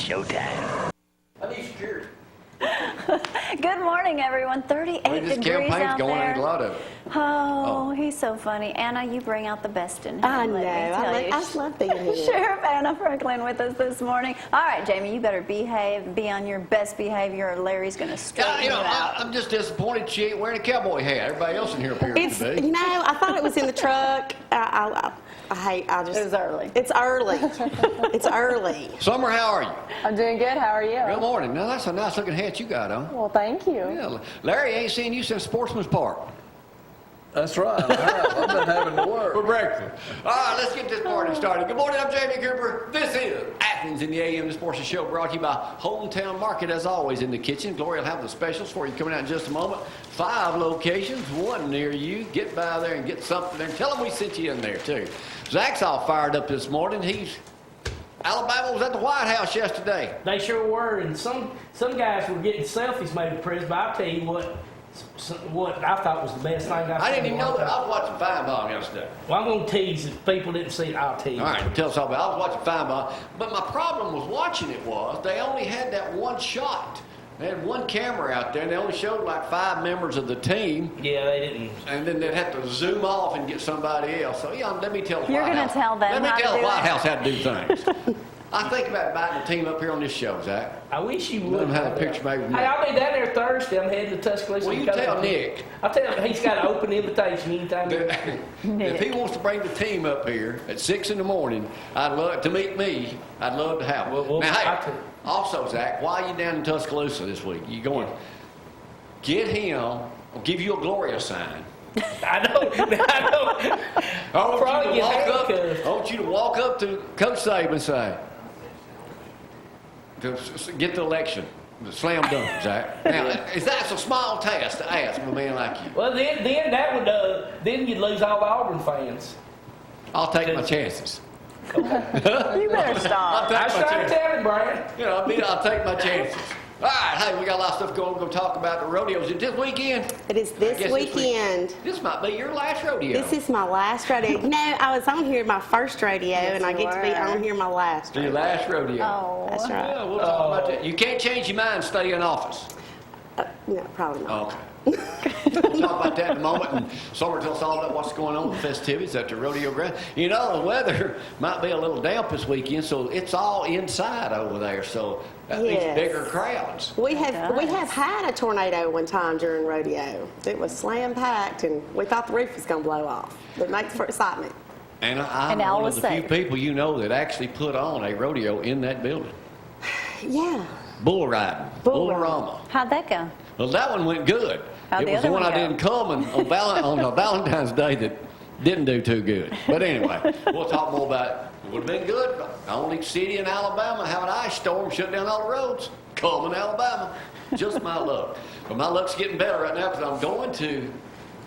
showtime. I need security. Good morning, everyone. 38 This degrees campaign's out going, there. ain't a lot of it. Oh, he's so funny. Anna, you bring out the best in him. I know. I love being here. Sheriff Anna Franklin with us this morning. All right, Jamie, you better behave and be on your best behavior, or Larry's going to straighten you out. I'm just disappointed she ain't wearing a cowboy hat. Everybody else in here appears to be. I thought it was in the truck. It was early. It's early. It's early. Summer, how are you? I'm doing good. How are you? Good morning. Now, that's a nice looking hat you got on. Well, thank you. Yeah, Larry ain't seen you since Sportsman's Park. That's right. I've been having to work. For breakfast. All right, let's get this party started. Good morning, I'm Jamie Cooper. This is Athens in the AM, the Sports Show, brought to you by Hometown Market, as always, in the kitchen. Gloria will have the specials for you coming out in just a moment. 5 locations, 1 near you. Get by there and get something there. Tell them we sent you in there, too. Zack's all fired up this morning. Alabama was at the White House yesterday. They sure were, and some guys were getting selfies made with the president, but I'll tell you what I thought was the best thing I've seen. I didn't even know that. I was watching Fine Bomb yesterday. Well, I'm going to tease. If people didn't see it, I'll tease. All right, tell us all about it. I was watching Fine Bomb, but my problem was watching it was they only had that one shot. They had one camera out there, and they only showed like 5 members of the team. Yeah, they didn't. And then they'd have to zoom off and get somebody else. So, yeah, let me tell the You're White gonna House. tell them Let me how to tell the do White it. House how to do things. I think about inviting the team up here on this show, Zach. I wish you Let would. them have a picture made with me. Hey, I'll be down there Thursday. I'm heading to Tuscaloosa. Well, you tell Nick. I'll tell him he's got an open invitation anytime. If he wants to bring the team up here at 6 in the morning, I'd love to meet me. I'd love to have him. Well, now, I'll hey, also, Zach, while you down in Tuscaloosa this week, you going, get him, I'll give you a Gloria sign. I know. I want you to walk up to Coach Saban and say, to get the election. The slam dunk, Zach. Now, that's a small task to ask of a man like you. Well, then you'd lose all the Auburn fans. I'll take my chances. You better stop. I was trying to tell him, Brian. You know, I'll take my chances. All right, hey, we got a lot of stuff going. We're going to talk about the rodeos. Is it this weekend? It is this weekend. This might be your last rodeo. This is my last rodeo. I was on here my first rodeo, and I get to be on here my last. Your last rodeo. Oh. That's right. Yeah, we'll talk about that. You can't change your mind, stay in office. No, probably not. Okay. We'll talk about that in a moment, and Summer tell us all about what's going on with festivities at the rodeo ground. You know, the weather might be a little damp this weekend, so it's all inside over there, so that means bigger crowds. We have had a tornado one time during rodeo. It was slam packed, and we thought the roof was going to blow off. It makes for excitement. And I'm one of the few people you know that actually put on a rodeo in that building. Yeah. Bull riding. Bull-a-rama. How'd that go? Well, that one went good. How'd It the was the other one one I go? didn't come on Valentine's Day that didn't do too good. But anyway, we'll talk more about it. It would have been good. Only city in Alabama have an ice storm, shut down all the roads. Cullman, Alabama. Just my luck. But my luck's getting better right now because I'm going to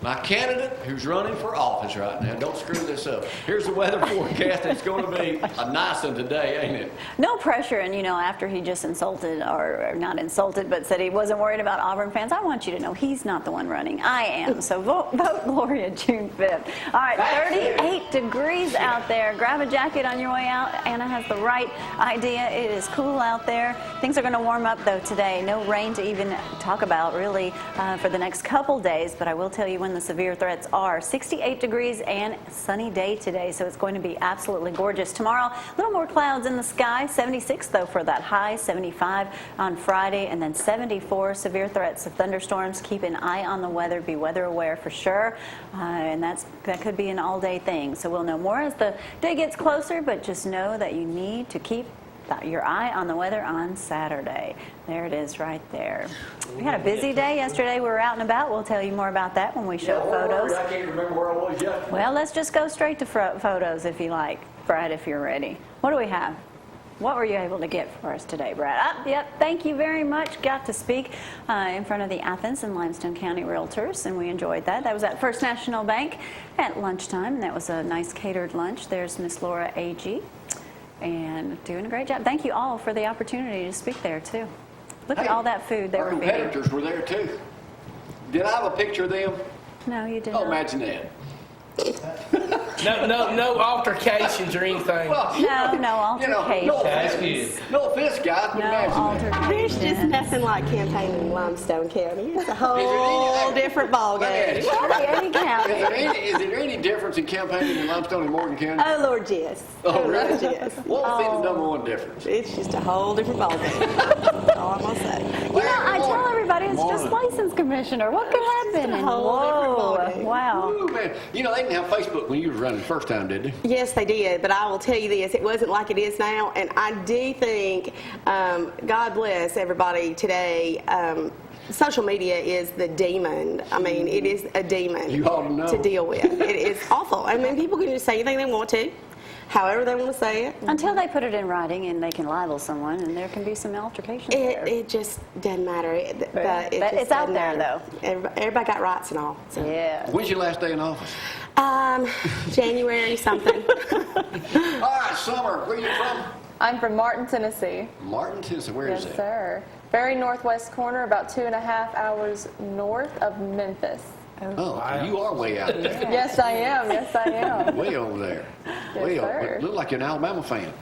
my candidate who's running for office right now. Don't screw this up. Here's the weather forecast. It's going to be a nice one today, ain't it? No pressure, and after he just insulted, or not insulted, but said he wasn't worried about Auburn fans, I want you to know he's not the one running. I am. So vote Gloria June 5th. All right, 38 degrees out there. Grab a jacket on your way out. Anna has the right idea. It is cool out there. Things are going to warm up, though, today. No rain to even talk about, really, for the next couple days, but I will tell you when the severe threats are. 68 degrees and sunny day today, so it's going to be absolutely gorgeous. Tomorrow, a little more clouds in the sky. 76, though, for that high. 75 on Friday, and then 74. Severe threats of thunderstorms. Keep an eye on the weather. Be weather aware for sure, and that could be an all-day thing. So we'll know more as the day gets closer, but just know that you need to keep your eye on the weather on Saturday. There it is right there. We had a busy day yesterday. We were out and about. We'll tell you more about that when we show photos. I can't remember where I was yesterday. Well, let's just go straight to photos if you like. Brad, if you're ready. What do we have? What were you able to get for us today, Brad? Yep, thank you very much. Got to speak in front of the Athens and Limestone County Realtors, and we enjoyed that. That was at First National Bank at lunchtime. That was a nice catered lunch. There's Miss Laura A.G., and doing a great job. Thank you all for the opportunity to speak there, too. Look at all that food they were feeding. Our competitors were there, too. Did I have a picture of them? No, you didn't. Oh, imagine that. No altercations or anything. Well, No altercations. That's good. No offense, guys, but No imagine that. There's just altercations. nothing like campaigning in Limestone County. It's a whole different ballgame. Any county. Is there any difference in campaigning in Limestone and Morgan County? Oh, Lord, yes. Oh, really? Lord, yes. What would be the number one difference? It's just a whole different ballgame. That's all I'm going to say. You know, I tell everybody it's just license commissioner. What could happen? And whole whoa, different ballgame. wow. Ooh, man. You know, they didn't have Facebook when you was running the first time, did they? Yes, they did, but I will tell you this, it wasn't like it is now, and I do think, God bless everybody today, social media is the demon. I mean, it is a demon You ought to know. to deal with. It is awful. I mean, people can just say anything they want to, however they want to say it. Until they put it in writing and they can libel someone, and there can be some altercations there. It just doesn't matter. But It's out there, though. Everybody got rights and all. So. Yeah. When's your last day in office? January something. All right, Summer, where you from? I'm from Martin, Tennessee. Martin, Tennessee. Where is Yes, that? sir. Very northwest corner, about 2.5 hours north of Memphis. Oh, you are way out there. Yes, I am. Yes, I am. Way over there. Yes, Way over. sir. Look like you're an Alabama fan.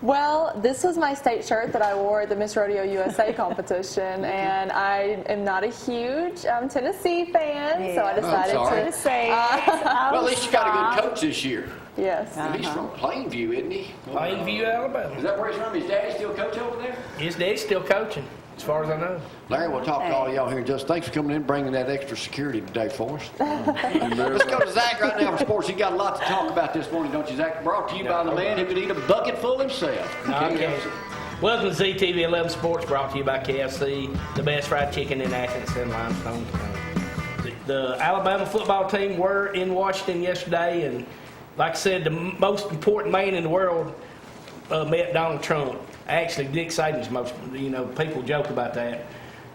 Well, this was my state shirt that I wore at the Miss Rodeo USA competition, and I am not a huge Tennessee fan, so I decided sorry. to Say, Well, at least you got a good coach this year. Yes. He's from Plainview, isn't he? Plainview, Is Alabama. that where he's from? His daddy still coach over there? His dad's still coaching, as far as I know. Larry, we'll talk to all of y'all here in just. Thanks for coming in, bringing that extra security today for us. Let's go to Zack right now for sports. You got a lot to talk about this morning, don't you, Zack? Brought to you by the man who could eat a bucket full himself. No, I can't. Welcome to ZTV 11 Sports, brought to you by KFC, the best fried chicken in Athens and Limestone County. The Alabama football team were in Washington yesterday, and like I said, the most important man in the world met Donald Trump. Actually, Dick Saban's most, people joke about that.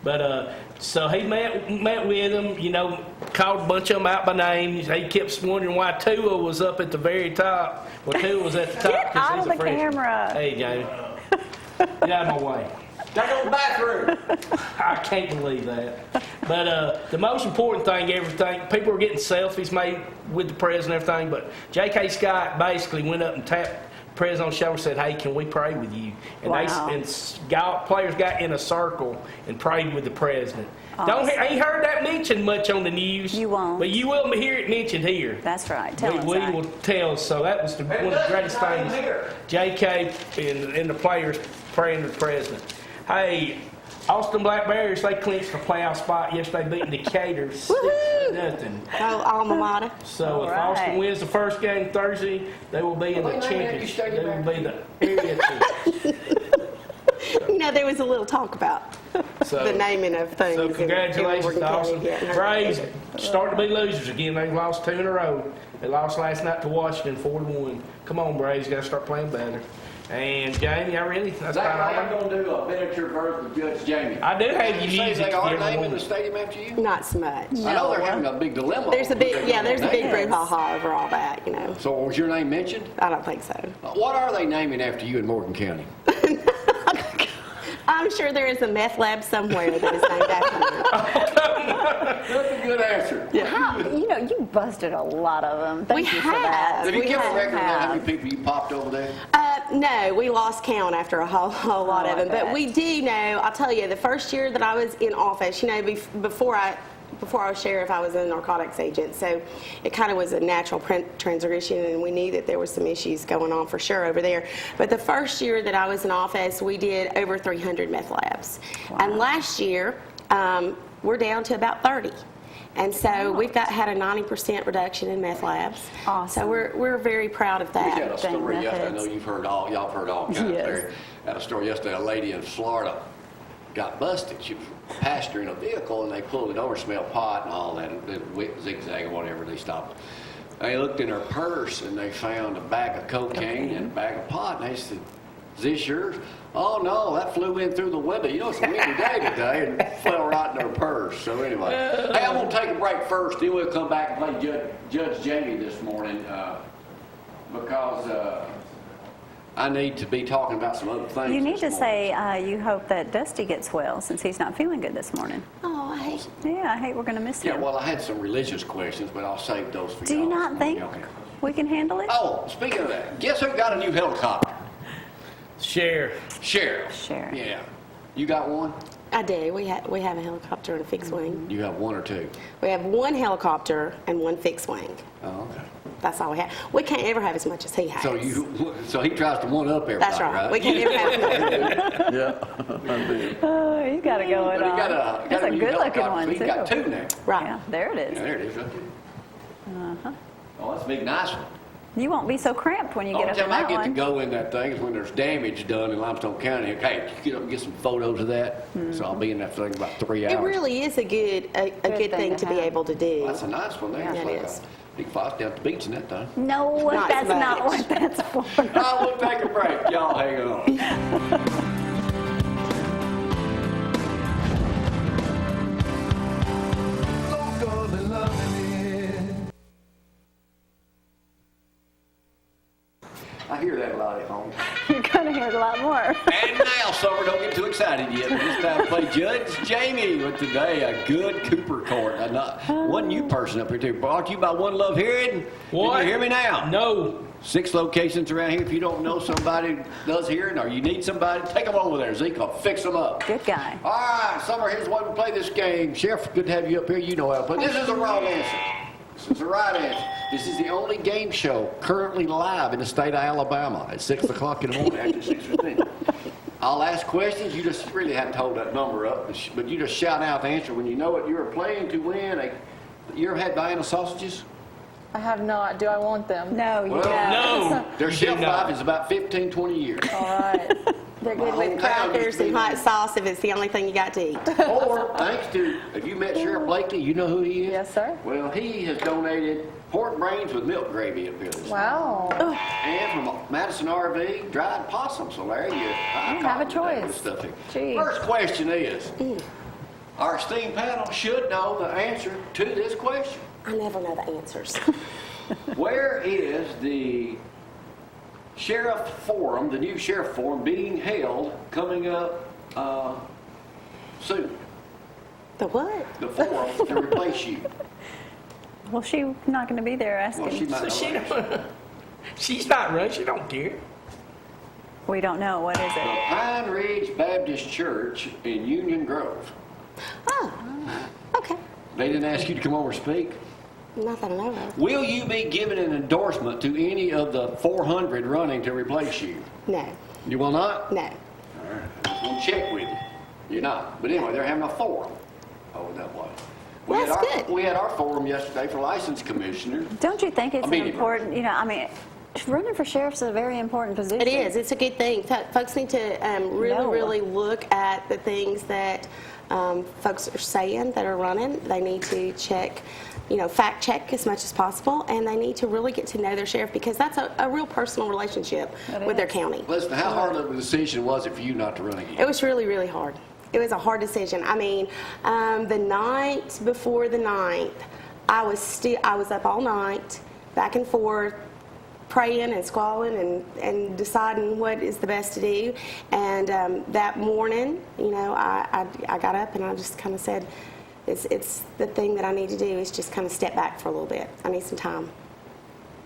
But so he met with him, called a bunch of them out by name. He kept wondering why Tua was up at the very top. Well, Tua was at the top Get because out he's of a the freshman. camera. Hey, Jamie. Get out of my way. Go to the bathroom. I can't believe that. But the most important thing, people were getting selfies made with the president and everything, but J.K. Scott basically went up and tapped the president on the shoulder and said, "Hey, can we pray with you?" And players got in a circle and prayed with the president. Awesome. I ain't heard that mentioned much on the news. You won't. But you will hear it mentioned here. That's right. Tell us, We Zack. will tell. So that was one of the greatest things. J.K. and the players praying to the president. Hey, Austin Black Bears, they clinched the playoff spot yesterday, beating Decatur 6-0. Oh, alma mater. So All if right. Austin wins the first game Thursday, they will be in the Well, they named championship. you They will be the area team. There was a little talk about So- the naming of things. So in congratulations Morgan to County. Austin. Yeah, Braves starting to be losers again. They've lost 2 in a row. They lost last night to Washington 4-1. Come on, Braves, got to start playing better. And Jamie, that's Zack, about I'm all. going to do a miniature version of Judge Jamie. I do have Did you you say music they are every naming morning. the stadium after you? Not so much. I know they're having a big dilemma. There's a big, there's a big Yes. brouhaha over all that, So was your name mentioned? I don't think so. What are they naming after you in Morgan County? I'm sure there is a meth lab somewhere that is named after me. That's a good answer. How, you busted a lot of them. Thank We you for have. that. Have you We kept a have record of how many had. people you popped over there? No, we lost count after a whole lot Oh, of I them. But bet. we do know, I'll tell you, the first year that I was in office, before I was sheriff, I was a narcotics agent. So it kind of was a natural transition, and we knew that there were some issues going on for sure over there. But the first year that I was in office, we did over 300 meth labs. And last year, we're down to about 30. And so we've had a 90% reduction in meth labs. Awesome. So we're very proud of We had that. a story Dang, yesterday. I methods. know y'all have heard all kinds. Yes. There. Had a story yesterday. A lady in Florida got busted. She was a passenger in a vehicle, and they pulled it over, smelled pot and all that, and zigzag or whatever. They stopped. They looked in her purse, and they found a bag of cocaine and a bag of pot. And they said, "Is this yours?" "Oh no, that flew in through the window. It's a windy day today," and fell right in her purse. So anyway, hey, I'm gonna take a break first. Then we'll come back and play Judge Jamie this morning because I need to be talking about some other things. You need to this morning. say you hope that Dusty gets well since he's not feeling good this morning. Oh, I hate Yeah, I hate we're going to miss Yeah, him. well, I had some religious questions, but I'll save those for Do y'all you this not morning. think? Okay. We can handle it. Oh, speaking of that, guess who got a new helicopter? Share. Cheryl. Sure. Yeah. You got one? I do. We have a helicopter and a fixed wing. You have one or two? We have one helicopter and one fixed wing. Oh, okay. That's all we have. We can't ever have as much as he has. So he tries to one up everybody, That's right. We can't ever have as much. Yeah, I did. Oh, he's got to go it But he on. got That's a new good looking helicopter, one, so too. He's got two now. Right. Yeah, there it is. Yeah, there it is, right there. Uh-huh. Oh, that's a big, nice one. You won't be so cramped when you The get only up in time I that get to one. go in that thing is when there's damage done in Limestone County. Hey, you get up and get some photos of that. So I'll be in that thing about 3 hours. It really is a good thing to be have. able to do. That's a nice one there. Yeah, It's it like is. a big fight down at the beach in that thing. No, Not that's so not much. what that's for. I will take a break. Y'all hang on. Local and loving it. I hear that a lot at home. You're going to hear it a lot more. And now, Summer, don't get too excited yet. It's time to play Judge Jamie with today a good Cooper court. One new person up here, too. Brought to you by One Love Hearing. What? Did you hear me now? No. 6 locations around here. If you don't know somebody does hearing or you need somebody, take them over there. Zeke will fix them up. Good guy. All right, Summer, here's why we play this game. Sheriff, good to have you up here. You know how to play. This is the wrong answer. This is the right answer. This is the only game show currently live in the state of Alabama at 6 o'clock in the morning after 6:15. I'll ask questions. You just really have to hold that number up, but you just shout out the answer when you know it. You're playing to win. You ever had Vienna sausages? I have not. Do I want them? No, you Well, don't. No. Their You shelf do not. life is about 15, 20 years. All right. They're My good with hometown crackers used to be and hot nice. sauce if it's the only thing you got to eat. Or, thanks to, have you met Sheriff Blakely? You know who he is? Yes, sir. Well, he has donated pork brains with milk gravy up here this Wow. And from Madison RV, dried possum. So there you have a choice. Stuff here. Gee. First question is, our esteemed panel should know the answer to this question. I never know the answers. Where is the Sheriff Forum, the new Sheriff Forum, being held coming up soon? The what? The forum to replace you. Well, she's not going to be there asking. Well, she might So know she that. don't, she's not running. She don't care. We don't know. What is The it? Pine Ridge Baptist Church in Union Grove. Oh, okay. They didn't ask you to come over and speak. Not that I know of. Will you be giving an endorsement to any of the 400 running to replace you? No, You will not? no. All right. I just want to check with you. You're not. But anyway, they're having a forum. Oh, that way. Well, that's good. We had our forum yesterday for license commissioner. Don't you think it's I mean, important? You know, I mean, running for sheriff is a very important position. It is. It's a good thing. Folks need to really look at the things that folks are saying that are running. They need to check, fact check as much as possible, and they need to really get to know their sheriff because that's a real personal relationship with their county. Listen, how hard of a decision was it for you not to run again? It was really, really hard. It was a hard decision. I mean, the night before the 9th, I was up all night, back and forth, praying and squalling and deciding what is the best to do. And that morning, I got up and I just kind of said, it's the thing that I need to do is just kind of step back for a little bit. I need some time.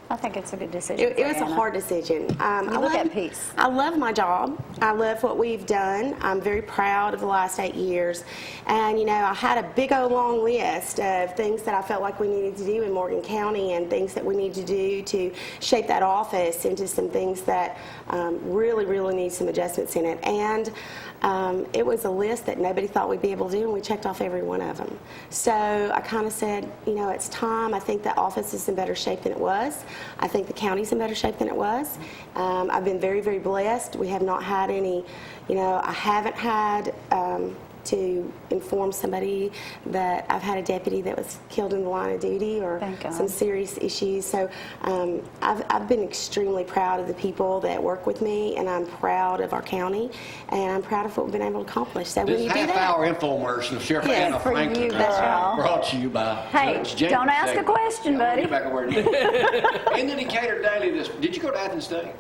I think it's a good decision. It was a Anna. hard decision. You look at peace. I love my job. I love what we've done. I'm very proud of the last 8 years. And, I had a big old long list of things that I felt like we needed to do in Morgan County and things that we need to do to shape that office into some things that really, really need some adjustments in it. And it was a list that nobody thought we'd be able to do, and we checked off every one of them. So I kind of said, it's time. I think the office is in better shape than it was. I think the county's in better shape than it was. I've been very, very blessed. We have not had any, I haven't had to inform somebody that I've had a deputy that was killed in the line of duty or Thank God. some serious issues. So I've been extremely proud of the people that work with me, and I'm proud of our county, and I'm proud of what we've been able to accomplish. So when This you do that, half-hour infomercial of Sheriff Yes, Anna for you, Franklin girl. brought to you by Hey, Judge James. don't ask a question, Yeah, buddy. Get back over here. In the Decatur Daily, did you go to Athens State?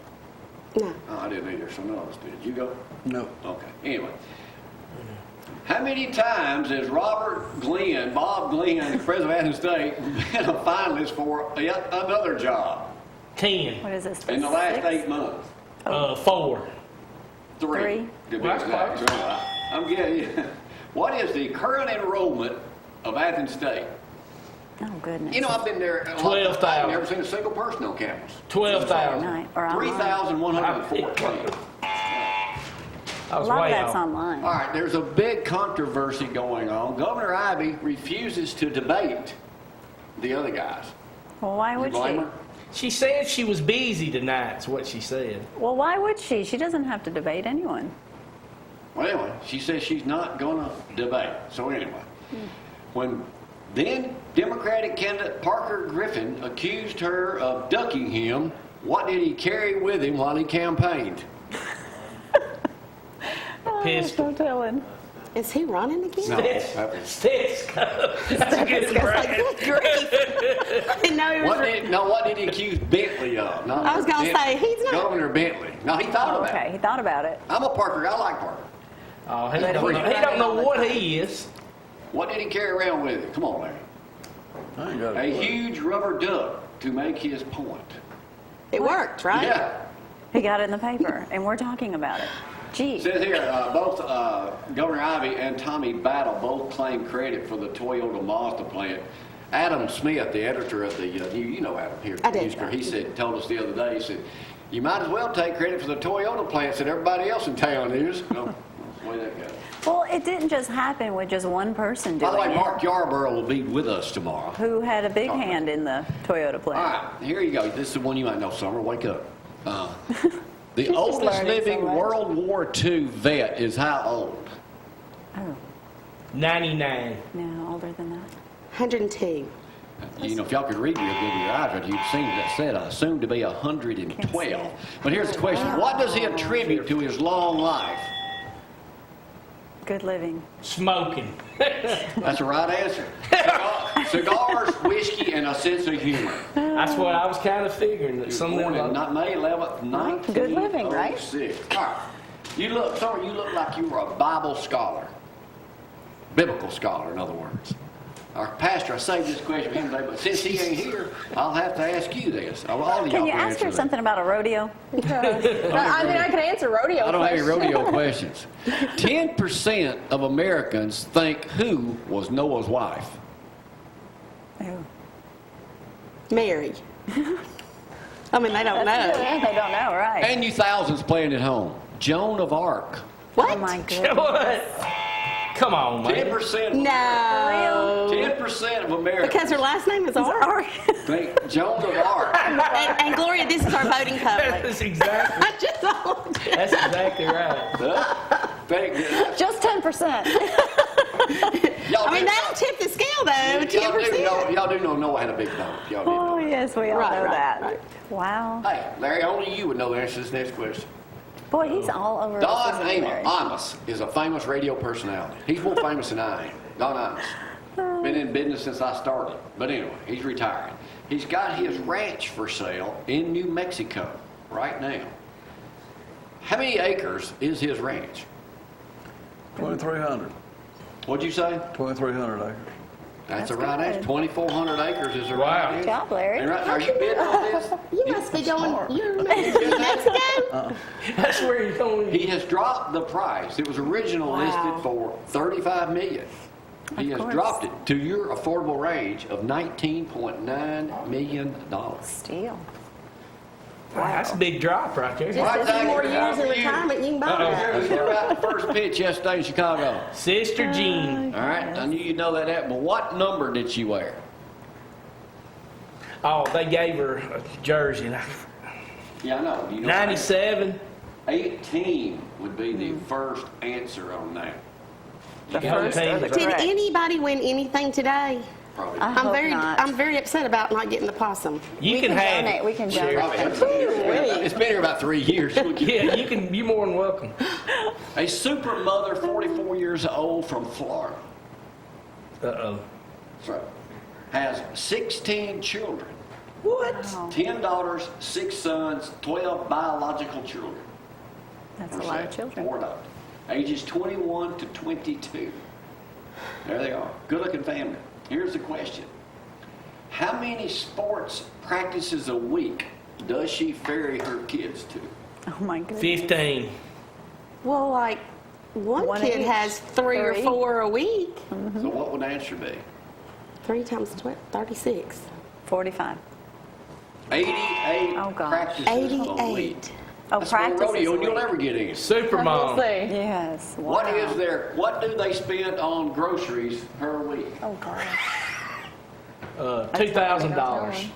no. Oh, I didn't either, so none of us did. Did you go? No. Okay. Anyway. How many times has Bob Glenn, the president of Athens State, been a finalist for yet another job? 10. What is this? In the last 6? 8 months. 4. 3. To be Well, that's exact. I'm getting you. What is the current enrollment of Athens State? Oh, goodness. You know, I've been there. 12,000. I've never seen a single person on campus. 12,000. Night, or online. 3,114. I A was lot of way that's off. online. All right, there's a big controversy going on. Governor Ivey refuses to debate the other guys. Well, why You would blame she? her? She said she was busy tonight, is what she said. Well, why would she? She doesn't have to debate anyone. Well, anyway, she says she's not going to debate. So anyway, when then Democratic candidate Parker Griffin accused her of ducking him, what did he carry with him while he campaigned? Pistol. Don't tell him. Is he running again? No, that was- Stethoscope. That's a good Like, brand. good grief. I didn't know he was. What did he accuse Bentley of? Not I was gonna say, he's not- Governor Bentley. No, he thought about Okay, it. he thought about it. I'm a Parker guy. I like Parker. Oh, he But don't he's know, he don't running know all the what time. he is. What did he carry around with him? Come on, Larry. I ain't got A a clue. huge rubber duck to make his point. It worked, right? Yeah. He got it in the paper, and we're talking about it. Gee. It says here, both Governor Ivey and Tommy Battle both claim credit for the Toyota Mazda plant. Adam Smith, the editor of the, you know Adam here, I do. newspaper, he told us the other day, he said, you might as well take credit for the Toyota plants that everybody else in town is. No, that's the way that goes. Well, it didn't just happen with just one person By doing the way, it. Mark Yarborough will be with us tomorrow. Who had a big hand in the Toyota All plant. right, here you go. This is the one you might know, Summer. Wake up. The just oldest learning so living much. World War II vet is how old? Oh, 99. no, older than that. 102. You know, if y'all could read your good with your eyes, you'd seen that said, I assume to be Can't see 112. it. But here's the question. What does he attribute to his long life? Good living. Smoking. That's the right answer. Cigars, whiskey, and a sense of humor. That's what I was kind of figuring. That He was some born of in them. May 11th, 1906. Good living, right? All right. You look, Summer, you look like you were a Bible scholar. Biblical scholar, in other words. Our pastor, I saved this question for him today, but since he ain't here, I'll have to ask you this. All of Can y'all you ask answer her that. something about a rodeo? I mean, I can answer rodeo I don't have any questions. rodeo questions. 10% of Americans think who was Noah's wife? Oh. Mary. I mean, they don't know. They don't know, right? And you thousands playing at home. Joan of Arc. What? Oh, my goodness. What? Come on, man. 10%. No. 10% of Americans Because her last name is Ark. think Joan of Arc. And Gloria, this is our voting public. That's exactly. I just told you. That's exactly right. Just 10%. Y'all I mean, do- that'll tip the scale, though, Y'all do 10%. know, y'all do know Noah had a big nose. Y'all do Oh, know. yes, we all Right, know right, that. right. Wow. Hey, Larry, only you would know the answer to this next question. Boy, he's all over Don us, isn't he, Larry? Amos is a famous radio personality. He's more famous than I am. Don Amos. Been in business since I started. But anyway, he's retiring. He's got his ranch for sale in New Mexico right now. How many acres is his ranch? 2,300. What'd you say? 2,300 acres. That's the That's right answer. good. 2,400 acres is the Wow. right answer. Good job, Larry. And right, are you bidding on this? You must be Smart. going, you're in Mexico? That's where you're going. He has dropped the price. It was originally Wow. listed for $35 million. He has course. dropped it to your affordable range of $19.9 million. Steal. Wow, that's a big drop right there. Just a few more years in retirement, you can buy that. You threw out the first pitch yesterday in Chicago. Sister Jean. All right, I knew you'd know that, but what number did she wear? Oh, they gave her a jersey. Yeah, I know. Do you know 97. 18 would be the first answer on that. The got first it. or the Did correct? anybody win anything today? Probably. I hope not. I'm very upset about not getting the possum. You We can can have donate, it. we can Sheriff. donate. It's been here about 3 years. Yeah, you can. You're more than welcome. A super mother, 44 years old, from Florida. Uh-oh. That's right. Has 16 children. What? Wow, 10 daughters, 6 sons, 12 biological children. that's a lot of children. 4 daughters. Ages 21 to 22. There they are. Good looking family. Here's the question. How many sports practices a week does she ferry her kids to? Oh my goodness. 15. Well, like one kid each. has three or 4 a week. So what would the answer be? 3 times 12, 36. 45. 88 Oh, gosh. practices a week. 88. Oh, That's more practices rodeo a than you'll week. ever get in. We'll Supermom. see. Yes. Wow. What do they spend on groceries per week? Oh, gosh. $2,000.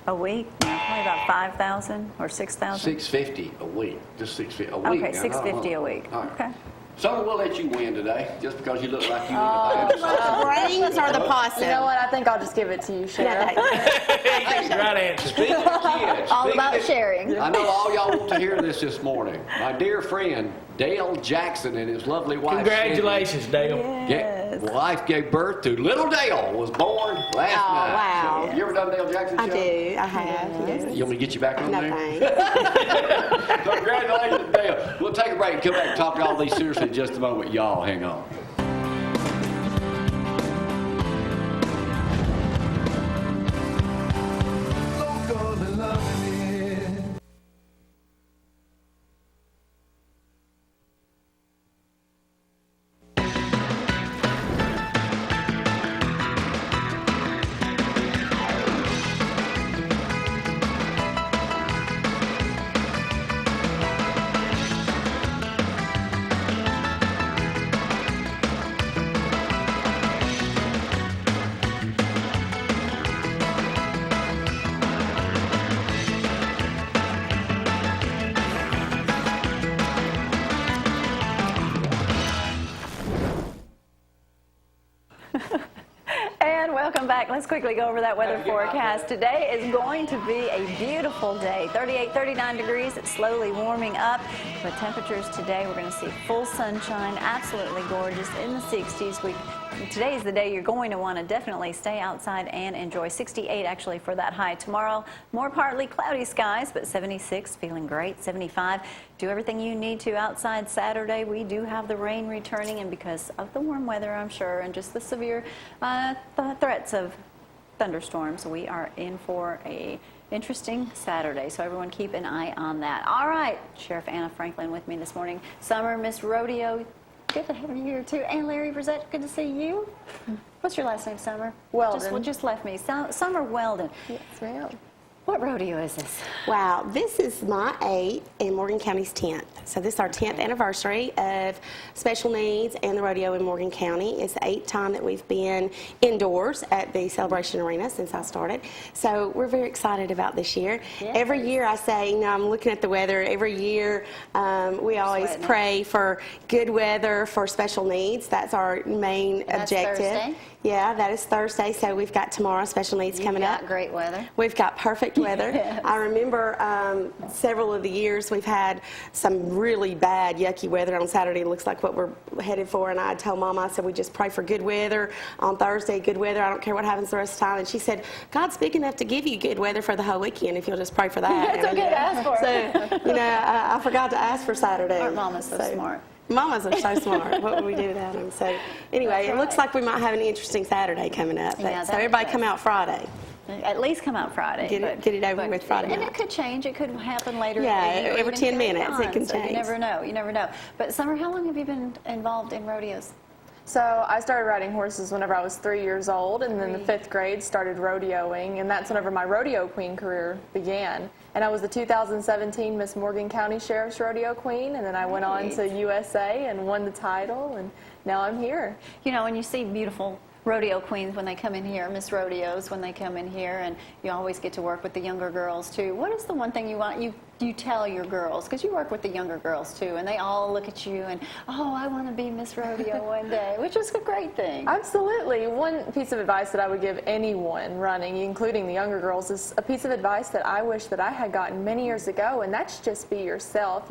A week? Probably about 5,000 or 6,000. $650 a week. Just $650 a week. Okay, Now, $650 a week. All right. Okay. Summer, we'll let you win today, just because you look like you need Oh, to buy The brains or the possum? You know what? I think I'll just give it to you, Sheriff. Right answer. Speaking of kids, All speaking about of- sharing. I know all y'all want to hear this morning. My dear friend, Dale Jackson and his lovely wife. Congratulations, Dale. Yes. Wife gave birth to little Dale, was born last night. wow. So, you ever done Dale Jackson I show? do. I have. Yes. You want me to get you back on No there? thanks. Congratulations, Dale. We'll take a break and come back and talk to all these seriously in just a moment. Y'all hang on. Local and loving it. And welcome back. Let's quickly go over that weather forecast. Today is going to be a beautiful day. 38, 39 degrees. It's slowly warming up. But temperatures today, we're going to see full sunshine, absolutely gorgeous in the 60s. Today is the day you're going to want to definitely stay outside and enjoy. 68 actually for that high. Tomorrow, more partly cloudy skies, but 76, feeling great. 75, do everything you need to outside Saturday. We do have the rain returning, and because of the warm weather, I'm sure, and just the severe threats of thunderstorms, we are in for a interesting Saturday, so everyone keep an eye on that. All right, Sheriff Anna Franklin with me this morning. Summer, Miss Rodeo, good to have you here too. And Larry Berzett, good to see you. What's your last name, Summer? Weldon. Just left me. Summer Weldon. Yes, ma'am. What rodeo is this? Wow, this is my 8th and Morgan County's 10th. So this is our 10th anniversary of special needs and the rodeo in Morgan County. It's the 8th time that we've been indoors at the Celebration Arena since I started. So we're very excited about this year. Yes. Every year I say, I'm looking at the weather. Every year we always Sweating it. pray for good weather for special needs. That's our main That's objective. Thursday? Yeah, that is Thursday. So we've got tomorrow special needs You've coming got up. great weather. We've got perfect weather. Yes. I remember several of the years we've had some really bad, yucky weather on Saturday. It looks like what we're headed for. And I told Mama, I said, we just pray for good weather on Thursday, good weather. I don't care what happens the rest of the time. And she said, God's big enough to give you good weather for the whole weekend if you'll just pray for that. That's okay to ask for. So, I forgot to ask for Saturday. Aren't mamas so smart? Mamas are so smart. What would we do without them? So anyway, it looks like we might have an interesting Saturday coming up. But, Yeah, so that everybody does. come out Friday. At least come out Friday. Get it over with Friday And night. it could change. It could happen later. Yeah, in the year, every even 10 carry minutes it on. can So change. You never know. You never know. But Summer, how long have you been involved in rodeos? So I started riding horses whenever I was 3 years old, and then the 5th grade started rodeoing, and that's whenever my rodeo queen career began. And I was the 2017 Miss Morgan County Sheriff's Rodeo Queen, and then I went on to USA and won the title, and now I'm here. You know, and you see beautiful rodeo queens when they come in here, Miss Rodeos when they come in here, and you always get to work with the younger girls too. What is the one thing you want you tell your girls, because you work with the younger girls too, and they all look at you and, oh, I want to be Miss Rodeo one day, which is a great thing. Absolutely. One piece of advice that I would give anyone running, including the younger girls, is a piece of advice that I wish that I had gotten many years ago, and that's just be yourself.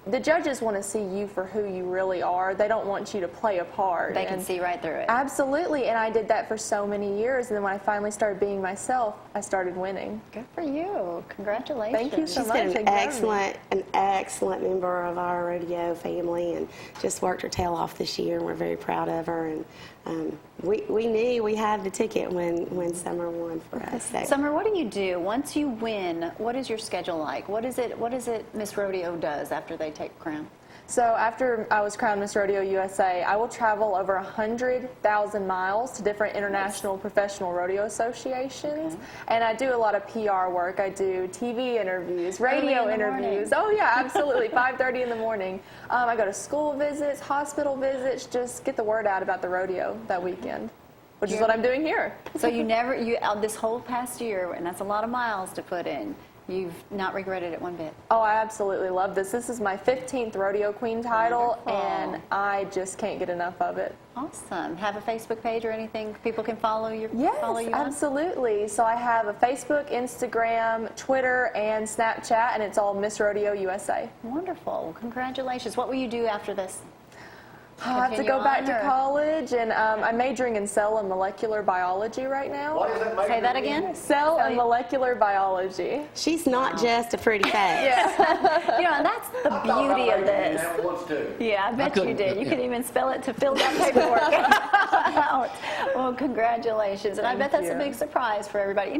the judges want to see you for who you really are. They don't want you to play a part. They can see right through it. Absolutely, and I did that for so many years, and then when I finally started being myself, I started winning. Good for you. Congratulations. Thank you so She's much. been Thank you for having me. an excellent member of our rodeo family, and just worked her tail off this year, and we're very proud of her. And we knew we had the ticket when Summer won for us. So. Summer, what do you do once you win? What is your schedule like? What is it Miss Rodeo does after they take crown? So after I was crowned Miss Rodeo USA, I will travel over 100,000 miles to different international professional rodeo associations. Okay. And I do a lot of PR work. I do TV interviews, radio interviews. Oh yeah, absolutely, 5:30 in the morning. I go to school visits, hospital visits, just get the word out about the rodeo that weekend, which is what I'm doing here. So this whole past year, and that's a lot of miles to put in, you've not regretted it one bit? Oh, I absolutely love this. This is my 15th Rodeo Queen title, Wonderful. and I just can't get enough of it. Awesome. Have a Facebook page or anything people can follow you? Yes, follow you absolutely. So I have a Facebook, Instagram, Twitter, and Snapchat, and it's all Miss Rodeo USA. Wonderful. Well, congratulations. What will you do after this? I have to go back to college, and I'm majoring in cell and molecular biology right now. What is that Say that again? Cell and molecular biology. She's not just a pretty face. Yeah. And that's the beauty of this. Yeah, I bet you did. You could even spell it to fill that paperwork out. Well, congratulations. And I bet that's a big surprise for everybody.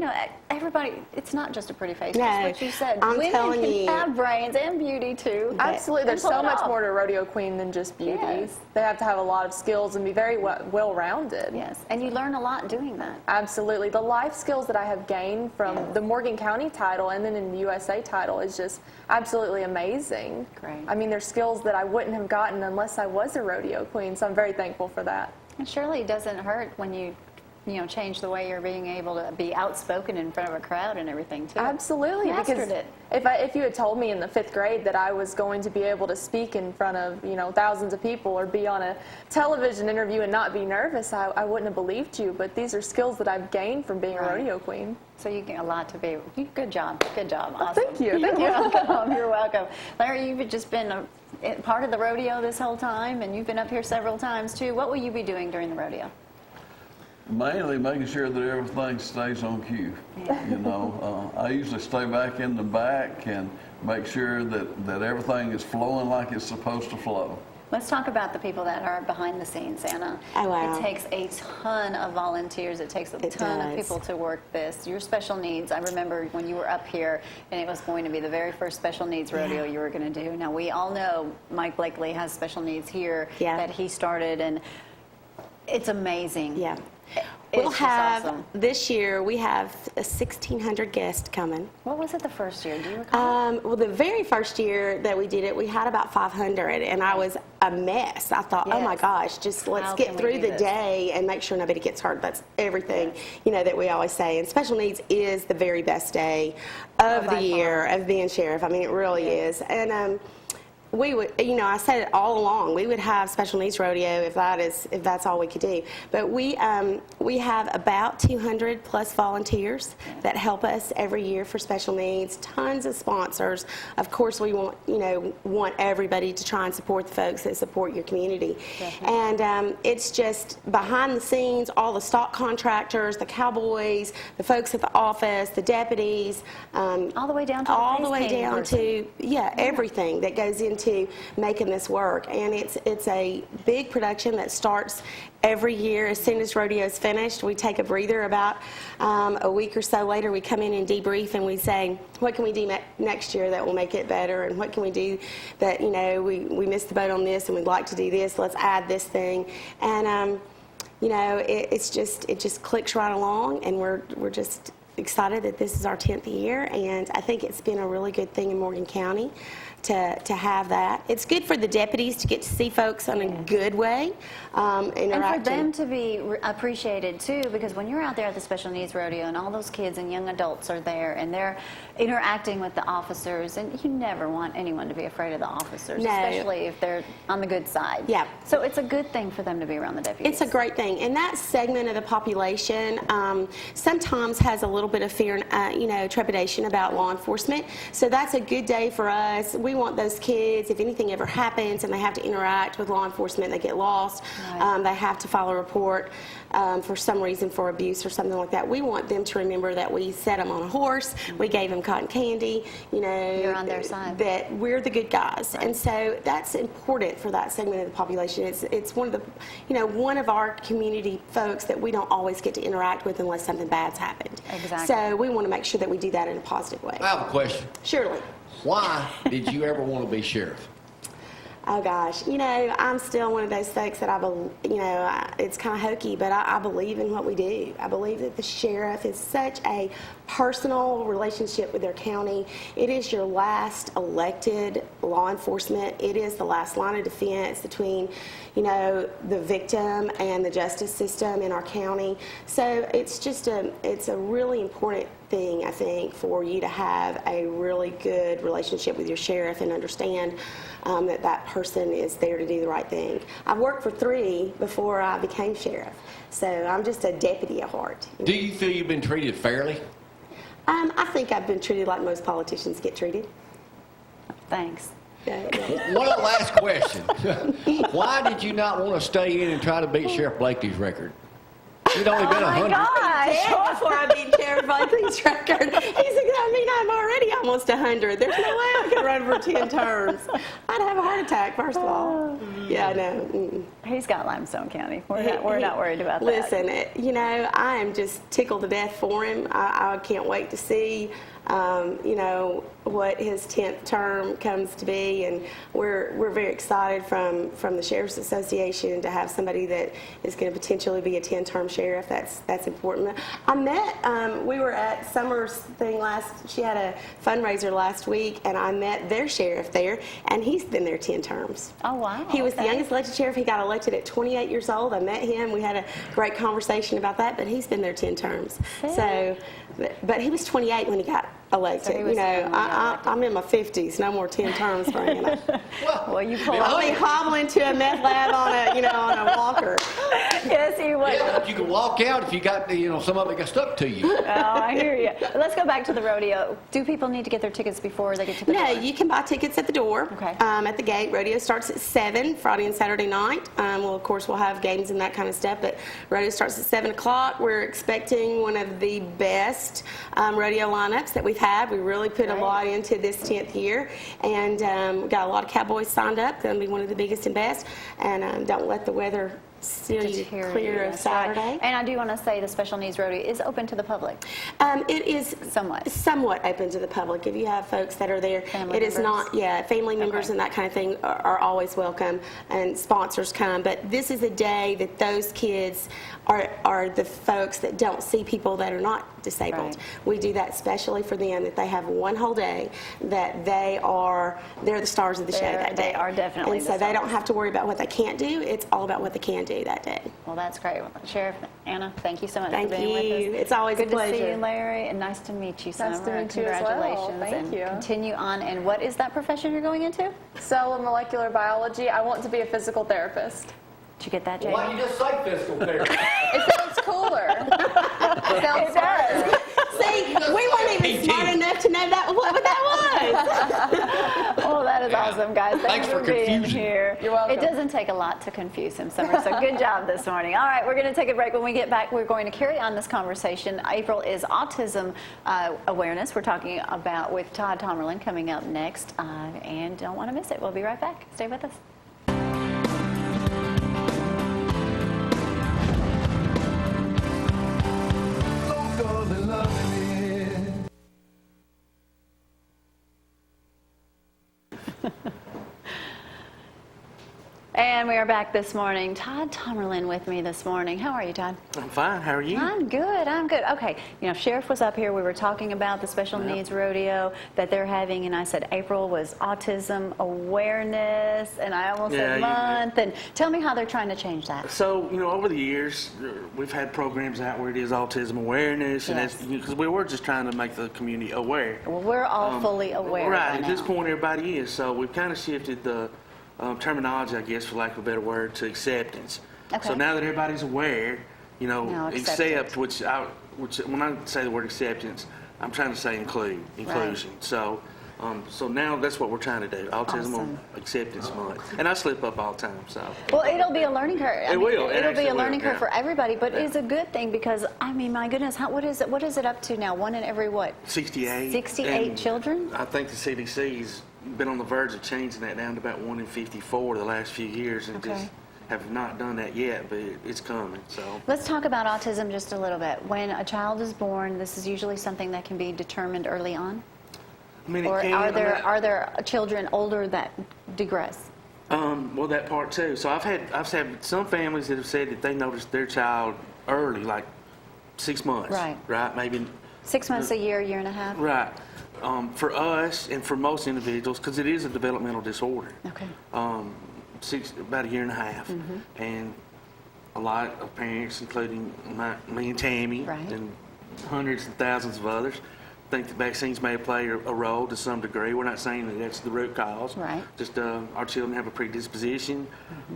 Everybody, it's not just a pretty face. No, That's what you said. I'm Women telling can you. have brains and beauty, too. Absolutely. There's Pull so it much off. more to a rodeo queen than just beauty. Yes. They have to have a lot of skills and be very well-rounded. Yes, and you learn a lot doing that. Absolutely. The life skills that I have gained from the Morgan County title and then in the USA title is just absolutely amazing. Great. I mean, there's skills that I wouldn't have gotten unless I was a rodeo queen, so I'm very thankful for that. And surely it doesn't hurt when you change the way you're being able to be outspoken in front of a crowd and everything, too. Absolutely. Mastered Because it. if you had told me in the 5th grade that I was going to be able to speak in front of, thousands of people or be on a television interview and not be nervous, I wouldn't have believed you. But these are skills that I've gained from being a rodeo queen. So you get a lot to be. Good job. Good job. Awesome. Thank you. You're welcome. You're welcome. Larry, you've just been a part of the rodeo this whole time, and you've been up here several times, too. What will you be doing during the rodeo? Mainly making sure that everything stays on cue. I usually stay back in the back and make sure that everything is flowing like it's supposed to flow. Let's talk about the people that are behind the scenes, Anna. Oh, wow. It takes a ton of volunteers. It takes a ton of people to work this. Your special needs, I remember when you were up here, and it was going to be the very first special needs rodeo you were going to do. Now, we all know Mike Blakely has special needs here that he started, and it's amazing. Yeah. We'll have, awesome. This year, we have 1,600 guests coming. What was it the first year? Do you recall? Well, the very first year that we did it, we had about 500, and I was a mess. I thought, oh my gosh, just let's get through the day and make sure nobody gets hurt. That's everything, that we always say. And special needs is the very best day of the year of being sheriff. I mean, it really is. And we would, I said it all along, we would have special needs rodeo if that's all we could do. But we have about 200 plus volunteers that help us every year for special needs. Tons of sponsors. Of course, we want everybody to try and support the folks that support your community. Definitely. And it's just behind the scenes, all the stock contractors, the cowboys, the folks at the office, the deputies, all the way down to everything that goes into making this work. And it's a big production that starts every year. As soon as rodeo is finished, we take a breather. About a week or so later, we come in and debrief, and we say, what can we do next year that will make it better, and what can we do that we missed the boat on this and we'd like to do this, let's add this thing. And it just clicks right along, and we're just excited that this is our 10th year, and I think it's been a really good thing in Morgan County to have that. It's good for the deputies to get to see folks in a good way, interacting. And for them to be appreciated, too, because when you're out there at the Special Needs Rodeo and all those kids and young adults are there and they're interacting with the officers, and you never want anyone to be afraid of the officers, especially if they're on the good side. Yeah. So it's a good thing for them to be around the deputies. It's a great thing. And that segment of the population sometimes has a little bit of fear and trepidation about law enforcement. So that's a good day for us. We we want those kids, if anything ever happens and they have to interact with law enforcement, they get lost, they have to file a report for some reason for abuse or something like that, we want them to remember that we set them on a horse, we gave them cotton candy, You're on their side. that we're the good guys. And so that's important for that segment of the population. It's one of the, one of our community folks that we don't always get to interact with unless something bad's happened. Exactly. So we want to make sure that we do that in a positive way. I have a question. Surely. Why did you ever want to be sheriff? Oh gosh, I'm still one of those folks that it's kind of hokey, but I believe in what we do. I believe that the sheriff is such a personal relationship with their county. It is your last elected law enforcement. It is the last line of defense between, the victim and the justice system in our county. So it's a really important thing, I think, for you to have a really good relationship with your sheriff and understand that person is there to do the right thing. I've worked for 3 before I became sheriff, so I'm just a deputy at heart. Do you feel you've been treated fairly? I think I've been treated like most politicians get treated. Thanks. One last question. Why did you not want to stay in and try to beat Sheriff Blakely's record? You'd only been 100. Dead before I beat Sheriff Blakely's record. I'm already almost 100. There's no way I could run for 10 terms. I'd have a heart attack, first of all. Yeah, I know. He's got Limestone County. We're not worried about that. Listen, I am just tickled to death for him. I can't wait to see, what his 10th term comes to be, and we're very excited from the Sheriff's Association to have somebody that is going to potentially be a 10-term sheriff. That's important. I met, we were at Summer's thing she had a fundraiser last week, and I met their sheriff there, and he's been there 10 terms. Oh, wow. He was the youngest elected sheriff. He got elected at 28 years old. I met him. We had a great conversation about that, but he's been there 10 terms. So, but he was 28 when he got elected. So he was young when he got elected. I'm in my 50s. No more 10 terms for him. Well, you pulled I'll be hobbling to a meth lab on a walker. Yes, you would. Yeah, but you can walk out if you got, some of it got stuck to you. Oh, I hear you. But let's go back to the rodeo. Do people need to get their tickets before they get to the door? No, you can buy tickets at the door. Okay. At the gate. Rodeo starts at 7 Friday and Saturday night. Of course, we'll have games and that kind of stuff, but rodeo starts at 7 o'clock. We're expecting one of the best rodeo lineups that we've had. We really put a lot into this 10th year, and we got a lot of cowboys signed up. Going to be one of the biggest and best, and don't let the weather steer you clear of Saturday. Right. And I do want to say the Special Needs Rodeo is open to the public. It is somewhat open to the public. If you have folks that are there, Family it is members? not, family members and that kind of thing are always welcome, and sponsors come. But this is a day that those kids are the folks that don't see people that are not disabled. Right. We do that specially for them, that they have one whole day that they're the stars of the show that day. They are definitely And the so they don't stars. have to worry about what they can't do. It's all about what they can do that day. Well, that's great. Sheriff Anna, thank you so much Thank for being with you. us. It's always a Good to see pleasure. you, Larry, and nice to meet you, Summer. Nice to meet you as well. Congratulations. Thank and you. Continue on. And what is that profession you're going into? Cell and molecular biology. I want to be a physical therapist. Did you get that, Jamie? Why don't you just say physical therapy? It sounds cooler. It sounds smarter. See, we weren't even smart enough to know what that was. Oh, that is awesome, guys. Thanks for being confusing. here. You're welcome. It doesn't take a lot to confuse him, Summer, so good job this morning. All right, we're going to take a break. When we get back, we're going to carry on this conversation. April is Autism Awareness. We're talking about with Todd Tomerlin coming up next, and don't want to miss it. We'll be right back. Stay with us. And we are back this morning. Todd Tomerlin with me this morning. How are you, Todd? I'm fine. How are you? I'm good. Okay. Sheriff was up here. We were talking about the Special Needs Rodeo that they're having, and I said April was Autism Awareness, and I almost said month. And tell me how they're trying to change that. So, over the years, we've had programs out where it is autism awareness, and Yes. that's because we were just trying to make the community aware. Well, we're all fully aware Right. by At this now. point, everybody is. So we've kind of shifted the terminology, I guess, for lack of a better word, to acceptance. Okay. So now that everybody's aware, Now accept, which when I say the word acceptance, I'm trying to say inclusion. Right. So So now that's what we're trying to do, Autism Awesome. Acceptance Month. And I slip up all the time, so. Well, it'll be a learning curve. It will. It It'll be actually a learning will, curve yeah. for everybody, but Yeah. it's a good thing because, I mean, my goodness, what is it up to now? One in every what? 68. 68 And children? I think the CDC's been on the verge of changing that down to about 1 in 54 the last few years, and Okay. just have not done that yet, but it's coming, so. Let's talk about autism just a little bit. When a child is born, this is usually something that can be determined early on? I mean, it Or can, are there children older that digress? Well, that part too. So I've had some families that have said that they noticed their child early, like 6 months. Right. Maybe. 6 months, a year, year and a half? Right. For us and for most individuals, because it is a developmental disorder. Okay. About a year and a half. And a lot of parents, including me and Tammy, Right. and hundreds and thousands of others, think that vaccines may play a role to some degree. We're not saying that that's the root cause. Right. Just our children have a predisposition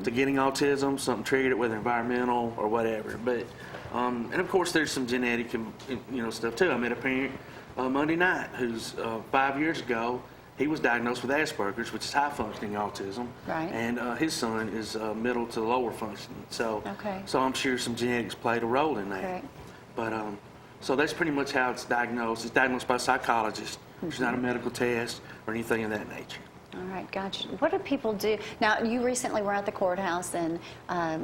to getting autism, something triggered it, whether environmental or whatever. But and of course there's some genetic and stuff too. I met a parent Monday night who's 5 years ago. He was diagnosed with Asperger's, which is high-functioning autism, Right. and his son is middle to lower functioning. So, Okay. so I'm sure some genetics played a role in that. Correct. But so that's pretty much how it's diagnosed. It's diagnosed by a psychologist. It's not a medical test or anything of that nature. All right, gotcha. What do people do? Now, you recently were at the courthouse, and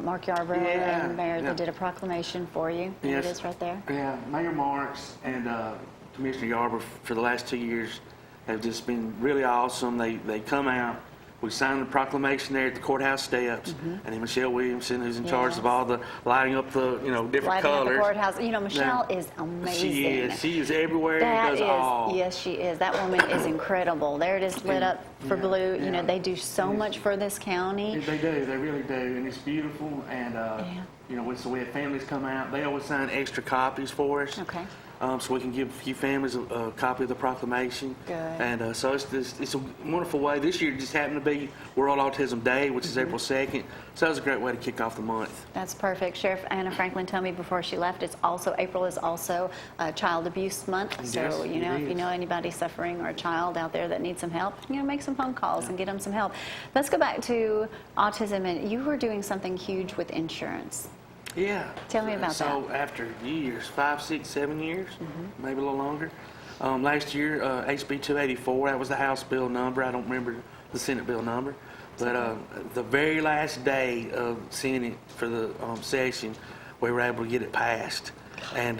Mark Yarborough Yeah, and Mayor, yeah. they did a proclamation for you. There Yes. it is right there. Yeah, Mayor Marks and Commissioner Yarborough for the last 2 years have just been really awesome. They come out. We signed the proclamation there at the courthouse steps, and then Michelle Williamson, who's in charge of Yes. all the lighting up the different Lighting up colors. the courthouse. You know, Michelle Now, is amazing. She is everywhere That and does is, all. yes, she is. That woman is incredible. There it is lit up for Yeah, blue. You know, yeah. they do so Yes. much for this county. They do. They really do, and it's beautiful. And so we have families come out. They always sign extra copies for us. Okay. So we can give a few families a copy of the proclamation. Good. And so it's a wonderful way. This year it just happened to be World Autism Day, which is April 2nd. So that was a great way to kick off the month. That's perfect. Sheriff Anna Franklin told me before she left, April is also Child Abuse Month. So, Yes, if it you is. know anybody suffering or a child out there that needs some help, make some phone calls and get them some help. Let's go back to autism. And you were doing something huge with insurance. Yeah. Tell me about so after years, 5, 6, 7 years, maybe a little longer. Last year, HB 284, that was the House bill number. I don't remember the Senate bill number. But the very last day of Senate for the session, we were able to get it passed. And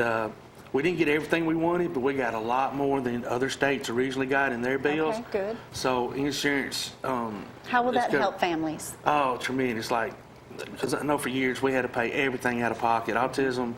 we didn't get everything we wanted, but we got a lot more than other states originally got in their bills. Okay, good. So insurance. How will that it's good. help families? Oh, tremendous. Because I know for years we had to pay everything out of pocket. Autism,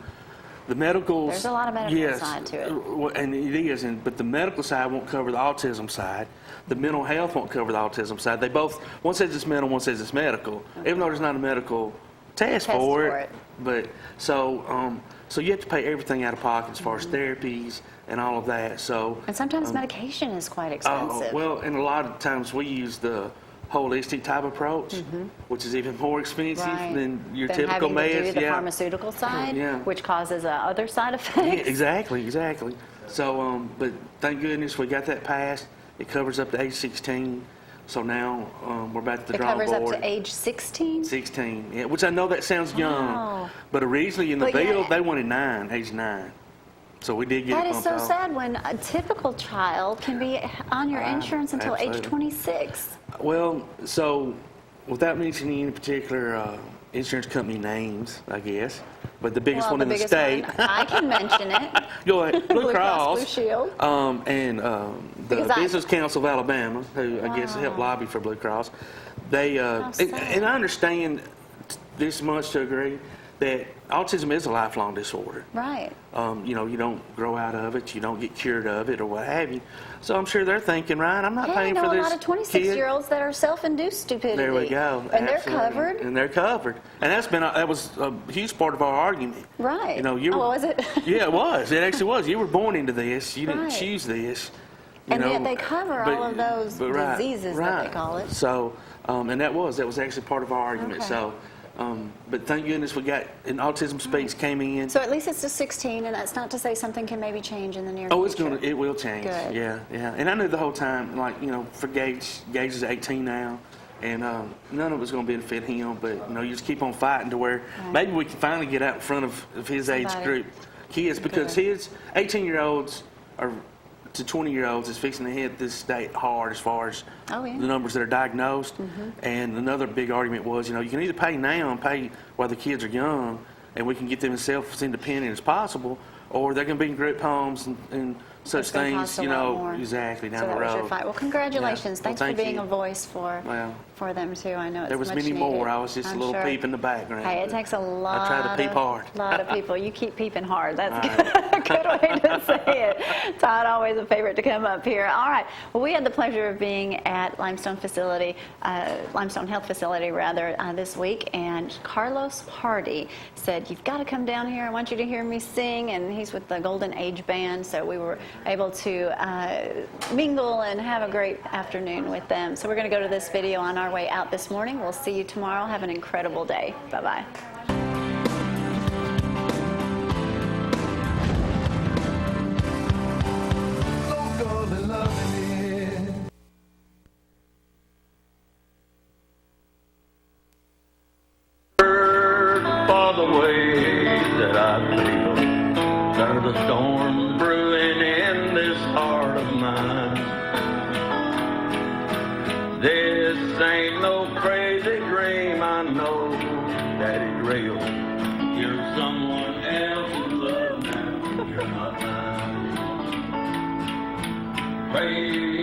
the medicals. There's a lot of medical yes, side to it. And it is, but the medical side won't cover the autism side. The mental health won't cover the autism side. They both, one says it's mental, one says it's medical, even though there's not a medical test for it. But so you have to pay everything out of pocket as far as therapies and all of that. So And sometimes medication is quite expensive. well, and a lot of times we use the holistic type approach, which is even more expensive Right. than your Then typical having to meds. do the pharmaceutical side, Yeah. which causes other side Yeah, effects. exactly. So, but thank goodness we got that passed. It covers up to age 16. So now we're back to the It drawing covers board. up to age 16? 16, yeah, which I know that sounds young, Wow. but originally in the But bill yeah. they wanted age 9. So we did get That it is bumped so off. sad when a typical child can be on your insurance until age absolutely. 26. Well, so without mentioning any particular insurance company names, I guess, but the biggest one in the biggest state. one, I can mention it. Go ahead, Blue Cross. Blue Shield. And the Because Business Council of Alabama, who I guess helped lobby for Blue Cross, they sad. and I understand this much to agree that autism is a lifelong disorder. Right. You don't grow out of it, you don't get cured of it, or what have you. So I'm sure they're thining, right? I'm not Hey, I paying know for a this. lot of kid. 26-year-olds that are self-induced stupidity. There we go. And Absolutely. they're covered. And they're covered. And that was a huge part of our argument. Right. You Oh, was it? Yeah, it was. It actually was. You were born into this. You didn't Right. choose this. And yet they cover all of those diseases that they call it. So, and that was actually part of our argument. Okay. So, But thank goodness we got, and Autism Speaks came in. So at least it's just 16, and that's not to say something can maybe change in the near future. It will change. Good. Yeah. And I knew the whole time, like, for Gage is 18 now, and none of it's going to benefit him, but, you just keep on fighting to where maybe we can finally get out in front of his age group kids, because his 18-year-olds are to 20-year-olds is fixing to hit this state hard as far as the numbers that are diagnosed. And another big argument was, you can either pay now and pay while the kids are young, and we can get them as self-independent as possible, or they're going to be in group homes and such things, exactly, down the road. That was your fight. Well, congratulations. Yeah. Thanks for being a voice for them, too. I know it's there was much many needed. more. I was just a little peep in the background. Hey, it takes a lot. I try to peep hard. A lot of people. You keep peeping hard. That's a good way to say it. Todd, always a favorite to come up here. All right. Well, we had the pleasure of being at Limestone Health Facility, this week, and Carlos Hardy said, "You've got to come down here. I want you to hear me sing." And he's with the Golden Age Band, so we were able to mingle and have a great afternoon with them. So we're going to go to this video on our way out this morning. We'll see you tomorrow. Have an incredible day. Bye-bye. For the way that I feel, there's a storm brewing in this heart of mine. This ain't no crazy dream, I know that it's real. You're someone else's love now, you're not mine. Praise